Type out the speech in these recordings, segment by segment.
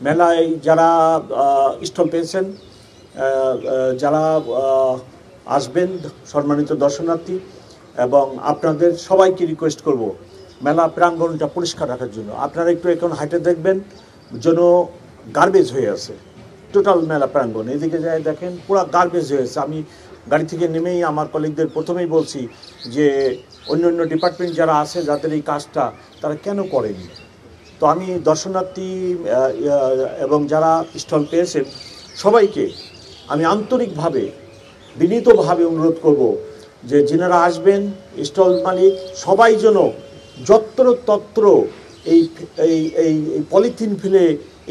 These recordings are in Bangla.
মেলায় যারা স্টল পেয়েছেন, যারা আসবেন সম্মানিত দর্শনার্থী, এবং আপনাদের সবাইকে রিকোয়েস্ট করব মেলা প্রাঙ্গণটা পরিষ্কার রাখার জন্য। আপনারা একটু এখন হাইটে দেখবেন যেন গার্বেজ হয়ে আছে টোটাল মেলা প্রাঙ্গণ। এদিকে যায় দেখেন পুরো গার্বেজ হয়ে আছে। আমি গাড়ি থেকে নেমেই আমার কলিগদের প্রথমেই বলছি যে অন্য ডিপার্টমেন্ট যারা আছে যাদের এই কাজটা তারা কেন করেনি। তো আমি দর্শনার্থী এবং যারা স্টল পেয়েছেন সবাইকে আমি আন্তরিকভাবে বিনীতভাবে অনুরোধ করব যে যিনারা আসবেন স্টল মালিক সবাই যেন যত্রতত্র এই এই এই পলিথিন ফেলে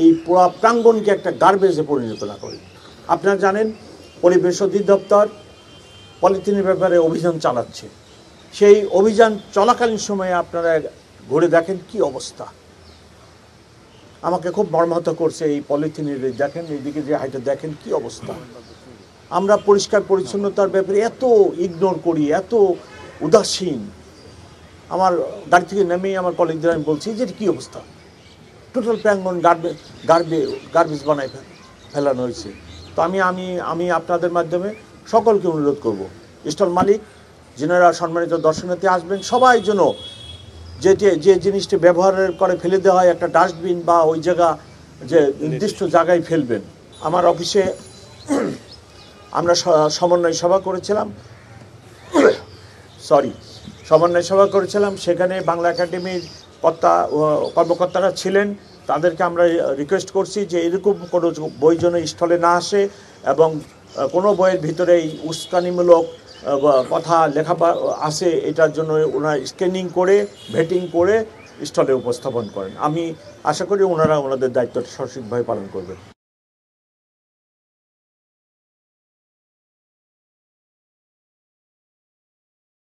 এই পুরা প্রাঙ্গণকে একটা গার্বেজে পরিণত না করে। আপনারা জানেন পরিবেশ অধিদপ্তর পলিথিনের ব্যাপারে অভিযান চালাচ্ছে। সেই অভিযান চলাকালীন সময়ে আপনারা ঘুরে দেখেন কি অবস্থা। আমাকে খুব মর্মাহত করছে এই পলিথিনের। দেখেন এইদিকে যে হাইটে দেখেন কি অবস্থা। আমরা পরিষ্কার পরিচ্ছন্নতার ব্যাপারে এত ইগনোর করি, এত উদাসীন। আমার গাড়ি থেকে নেমেই আমার কলিগদের আমি বলছি যে কী অবস্থা, টোটাল প্রাঙ্গণ গার্বেজ বানায় ফেলানো হয়েছে। তো আমি আপনাদের মাধ্যমে সকলকে অনুরোধ করব স্টল মালিক যিনারা সম্মানিত দর্শনার্থী আসবেন সবাই যেন যে জিনিসটি ব্যবহার করে ফেলে দেওয়া হয় একটা ডাস্টবিন বা ওই জায়গা যে নির্দিষ্ট জায়গায় ফেলবেন। আমার অফিসে আমরা সমন্বয় সভা করেছিলাম, সেখানে বাংলা একাডেমির কর্মকর্তারা ছিলেন। তাদেরকে আমরা রিকোয়েস্ট করছি যে এরকম কোনো বই যেন স্টলে না আসে এবং কোনো বইয়ের ভিতরে এই উস্কানিমূলক কথা লেখা আছে এটার জন্য ওনারা স্ক্যানিং করে ভেটিং করে স্টলে উপস্থাপন করেন। আমি আশা করি ওনারা ওনাদের দায়িত্বটা সঠিকভাবে পালন করবেন।